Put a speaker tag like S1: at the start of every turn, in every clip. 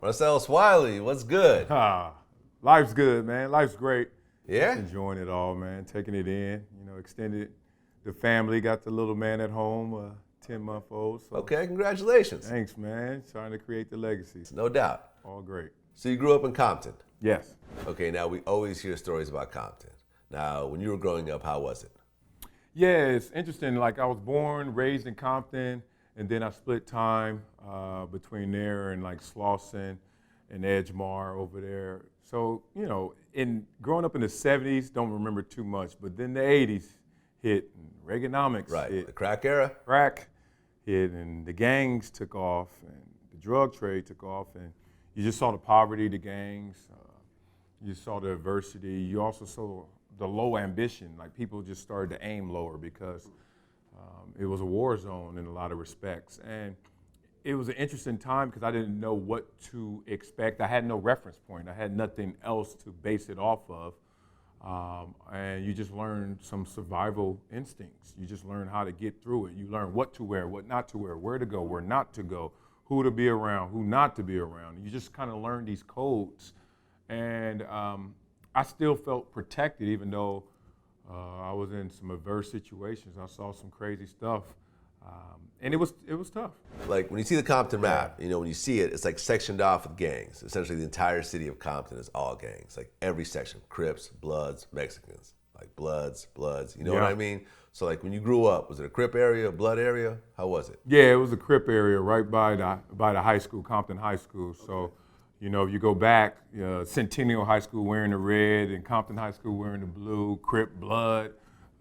S1: Marcellus Wiley, what's good?
S2: Life's good, man. Life's great.
S1: Yeah?
S2: Just enjoying it all, man. Taking it in. Extended the family. Got the little man at home, 10-month-old. So
S1: Okay, congratulations.
S2: thanks, man. Trying to create the legacy.
S1: No doubt.
S2: All great.
S1: So you grew up in Compton.
S2: Yes.
S1: Okay, now we always hear stories about Compton. Now, when you were growing up, how was it?
S2: Yeah, it's interesting. Like I was born, raised in Compton, and then I split time between there and like Slauson and Edgemar over there. So, in growing up in the 70s, don't remember too much, but then the 80s hit, and Reaganomics
S1: Right,
S2: hit,
S1: the crack era?
S2: crack hit, and the gangs took off, and the drug trade took off, and you just saw the poverty, the gangs, you saw the adversity, you also saw the low ambition, like people just started to aim lower because it was a war zone in a lot of respects. And it was an interesting time because I didn't know what to expect. I had no reference point. I had nothing else to base it off of. And you just learn some survival instincts. You just learn how to get through it. You learn what to wear, what not to wear, where to go, where not to go, who to be around, who not to be around. You just kind of learn these codes. And I still felt protected even though I was in some adverse situations. I saw some crazy stuff. And it was tough.
S1: Like when you see the Compton map, when you see it, it's like sectioned off with gangs. Essentially the entire city of Compton is all gangs. Like every section, Crips, Bloods, Mexicans. Like Bloods, you know what I mean? So like when you grew up, was it a Crip area, a Blood area? How was it?
S2: Yeah, it was a Crip area right by the high school, Compton High School. So, if you go back, Centennial High School wearing the red and Compton High School wearing the blue, Crip, Blood.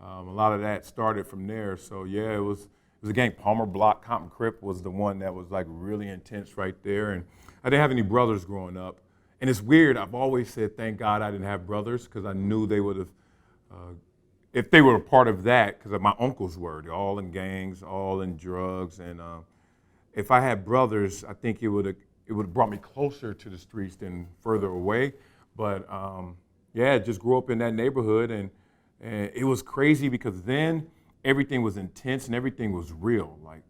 S2: A lot of that started from there. So yeah, it was a gang. Palmer Block, Compton Crip was the one that was like really intense right there. And I didn't have any brothers growing up. And it's weird, I've always said thank God I didn't have brothers because I knew they would have, if they were a part of that, because my uncles were, they're all in gangs, all in drugs. And if I had brothers, I think it would have brought me closer to the streets than further away. But just grew up in that neighborhood and it was crazy because then everything was intense and everything was real. Like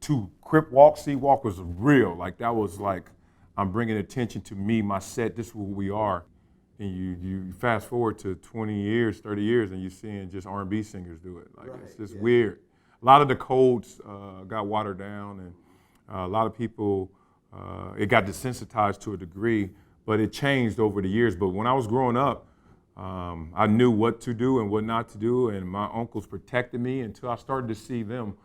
S2: to Crip walk, C walk was real. Like that was like, I'm bringing attention to me, my set, this is who we are. And you fast forward to 20 years, 30 years, and you're seeing just R&B singers do it. Like it's just weird. A lot of the codes got watered down and a lot of people, it got desensitized to a degree, but it changed over the years. But when I was growing up, I knew what to do and what not to do, and my uncles protected me until I started to see them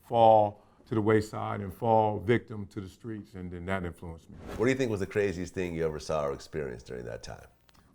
S2: fall to the wayside and fall victim to the streets, and then that influenced me.
S1: What do you think was the craziest thing you ever saw or experienced during that time?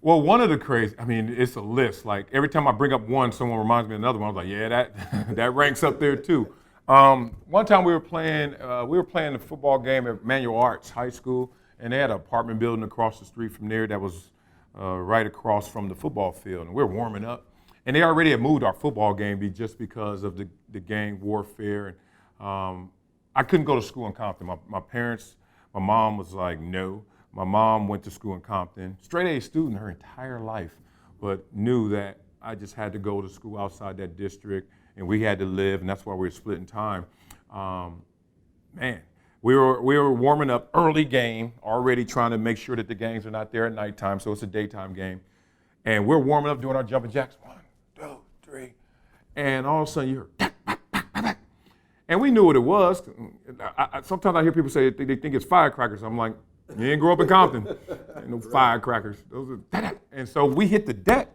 S2: Well, one of the crazy, it's a list. Like every time I bring up one, someone reminds me of another one. I was like, yeah, that ranks up there too. One time we were playing a football game at Manual Arts High School, and they had an apartment building across the street from there that was right across from the football field, and we were warming up. And they already had moved our football game just because of the gang warfare. And I couldn't go to school in Compton. My parents, my mom was like, no. My mom went to school in Compton, straight A student her entire life, but knew that I just had to go to school outside that district, and we had to live, and that's why we were splitting time. We were warming up early game, already trying to make sure that the gangs are not there at nighttime, so it's a daytime game. And we're warming up doing our jumping jacks, 1, 2, 3, and all of a sudden you hear, and we knew what it was. Sometimes I hear people say they think it's firecrackers. I'm like, you didn't grow up in Compton. Ain't no firecrackers. Those are, and so we hit the deck.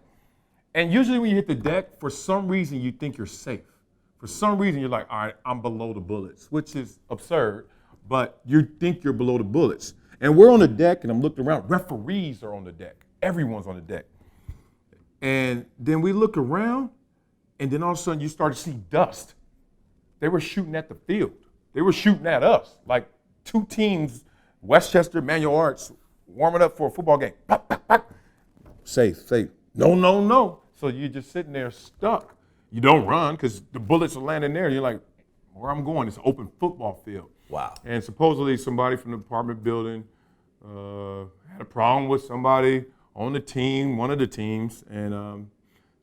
S2: And usually when you hit the deck, for some reason you think you're safe. For some reason you're like, all right, I'm below the bullets, which is absurd, but you think you're below the bullets. And we're on the deck and I'm looking around. Referees are on the deck. Everyone's on the deck. And then we look around and then all of a sudden you start to see dust. They were shooting at the field. They were shooting at us. Like two teams, Westchester, Manual Arts, warming up for a football game. Pop, pop, pop. Safe. No. So you're just sitting there stuck. You don't run because the bullets are landing there. You're like, where I'm going, it's an open football field.
S1: Wow.
S2: And supposedly somebody from the apartment building had a problem with somebody on the team, one of the teams, and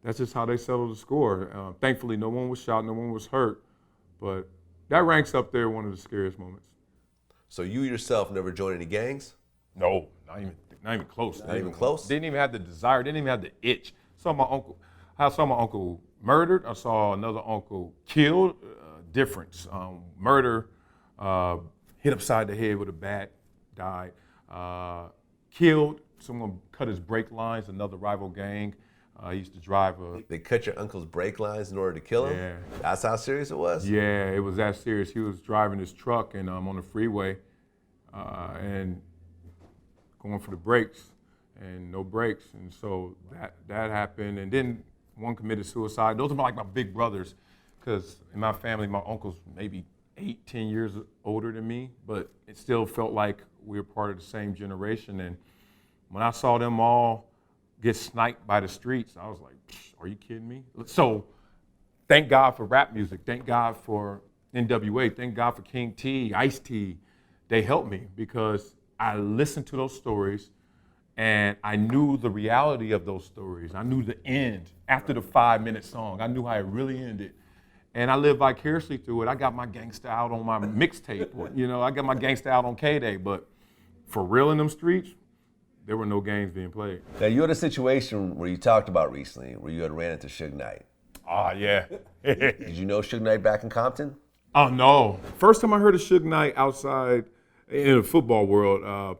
S2: that's just how they settled the score. Thankfully, no one was shot, no one was hurt, but that ranks up there one of the scariest moments.
S1: So you yourself never joined any gangs?
S2: No, not even close.
S1: Not even close?
S2: Didn't even have the desire, didn't even have the itch. I saw my uncle murdered. I saw another uncle killed. Difference. Murder, hit upside the head with a bat, died. Killed. Someone cut his brake lines, another rival gang. He used to drive a...
S1: They cut your uncle's brake lines in order to kill him?
S2: Yeah.
S1: That's how serious it was?
S2: Yeah, it was that serious. He was driving his truck and on the freeway and going for the brakes and no brakes. And so that happened. And then one committed suicide. Those are like my big brothers, because in my family, my uncle's maybe 8-10 years older than me, but it still felt like we were part of the same generation. And when I saw them all get sniped by the streets, I was like, are you kidding me? So thank God for rap music. Thank God for NWA. Thank God for King T, Ice-T. They helped me because I listened to those stories and I knew the reality of those stories. I knew the end. After the 5-minute song, I knew how it really ended. And I lived vicariously through it. I got my gangsta out on my mixtape. I got my gangsta out on K-Day. But for real in them streets, there were no games being played.
S1: Now, you had a situation where you talked about recently where you had ran into Suge Knight.
S2: Ah, yeah.
S1: Did you know Suge Knight back in Compton?
S2: Oh, no. First time I heard of Suge Knight outside in the football world,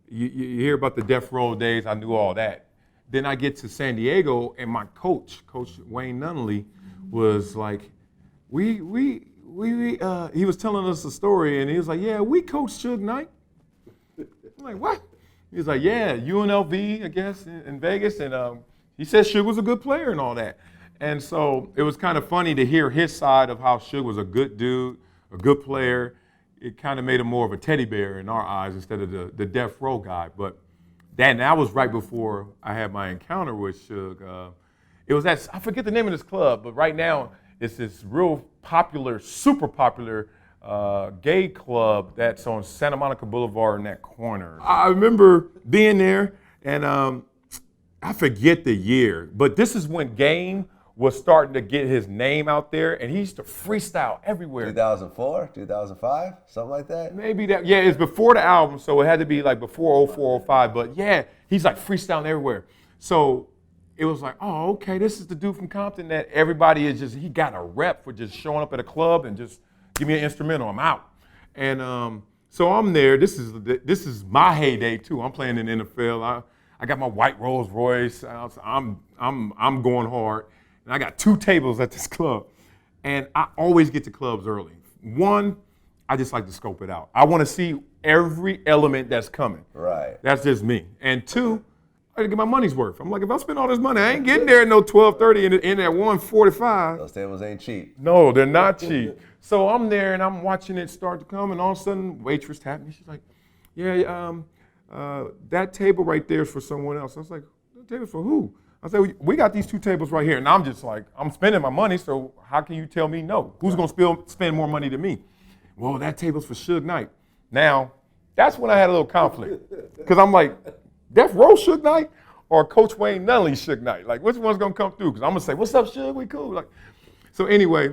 S2: you hear about the death row days. I knew all that. Then I get to San Diego, and my coach Wayne Nunley, was like, he was telling us a story, and he was like, yeah, we coached Suge Knight. I'm like, what? He was like, yeah, UNLV, I guess, in Vegas, and he said Suge was a good player and all that. And so it was kind of funny to hear his side of how Suge was a good dude, a good player. It kind of made him more of a teddy bear in our eyes instead of the death row guy. But that was right before I had my encounter with Suge. It was I forget the name of this club, but right now it's this real popular, super popular gay club that's on Santa Monica Boulevard in that corner. I remember being there, and I forget the year, but this is when Game was starting to get his name out there, and he used to freestyle everywhere.
S1: 2004, 2005, something like that?
S2: Maybe that, yeah, it's before the album, so it had to be like before 04, 05, but yeah, he's like freestyling everywhere. So it was like, oh, okay, this is the dude from Compton that everybody is just, he got a rep for just showing up at a club and just give me an instrumental, I'm out. And so I'm there, this is my heyday too. I'm playing in the NFL, I got my white Rolls Royce, I'm going hard. And I got 2 tables at this club. And I always get to clubs early. One, I just like to scope it out. I want to see every element that's coming.
S1: Right.
S2: That's just me. And 2, I gotta get my money's worth. I'm like, if I spend all this money, I ain't getting there at no 12:30 in at 1:45.
S1: Those tables ain't cheap.
S2: No, they're not cheap. So I'm there and I'm watching it start to come, and all of a sudden, waitress tapped me. She's like, yeah, that table right there is for someone else. I was like, that table's for who? I said, we got these 2 tables right here. And I'm just like, I'm spending my money, so how can you tell me no? Who's gonna spend more money than me? Well, that table's for Suge Knight. Now, that's when I had a little conflict. Because I'm like, Death Row Suge Knight or Coach Wayne Nunley Suge Knight? Like, which one's gonna come through? Because I'm gonna say, what's up, Suge? We cool. Like, so anyway,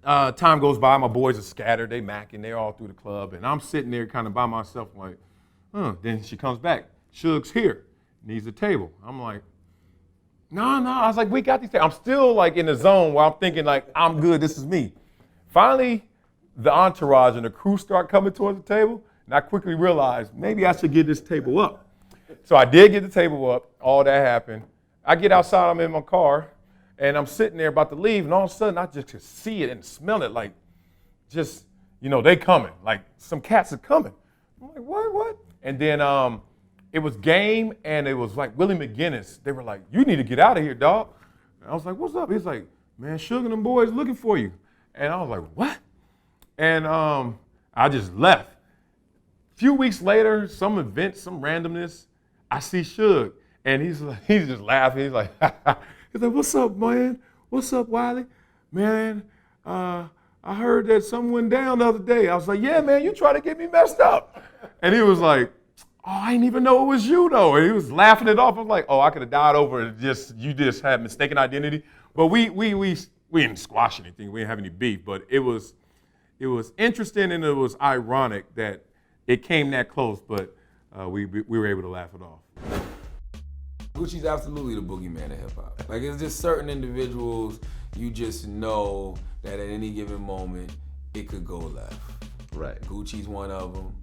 S2: time goes by, my boys are scattered, they macking, they're all through the club, and I'm sitting there kind of by myself like, Then she comes back, Suge's here, needs a table. I'm like, no, I was like, we got these tables. I'm still like in the zone where I'm thinking like, I'm good, this is me. Finally, the entourage and the crew start coming towards the table, and I quickly realized maybe I should get this table up. So I did get the table up, all that happened. I get outside, I'm in my car, and I'm sitting there about to leave, and all of a sudden I just could see it and smell it like, just, they coming, like some cats are coming. I'm like, what? And then it was Game, and it was like Willie McGinnis. They were like, you need to get out of here, dog. And I was like, what's up? He's like, man, Suge and them boys looking for you. And I was like, what? And I just left. A few weeks later, some event, some randomness, I see Suge, and he's just laughing. He's like, what's up, man? What's up, Wiley? Man, I heard that someone went down the other day. I was like, yeah, man, you try to get me messed up. And he was like, oh, I didn't even know it was you, though. And he was laughing it off. I was like, oh, I could have died over it. You just had mistaken identity. But we didn't squash anything. We didn't have any beef. But it was interesting, and it was ironic that it came that close. But we were able to laugh it off.
S3: Gucci's absolutely the boogeyman of hip hop. Like, it's just certain individuals you just know that at any given moment it could go left.
S1: Right.
S3: Gucci's one of them.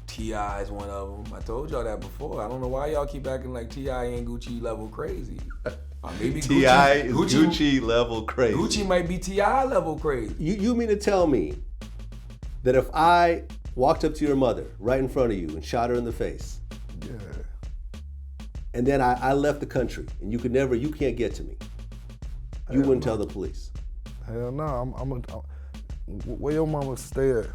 S3: T.I.'s one of them. I told y'all that before. I don't know why y'all keep acting like T.I. ain't Gucci level crazy. Maybe
S1: T.I. is Gucci level crazy.
S3: Gucci might be T.I. level crazy.
S4: You mean to tell me that if I walked up to your mother right in front of you and shot her in the face, and then I left the country and you can't get to me, you wouldn't tell the police?
S5: Hell no, where your mama stay at?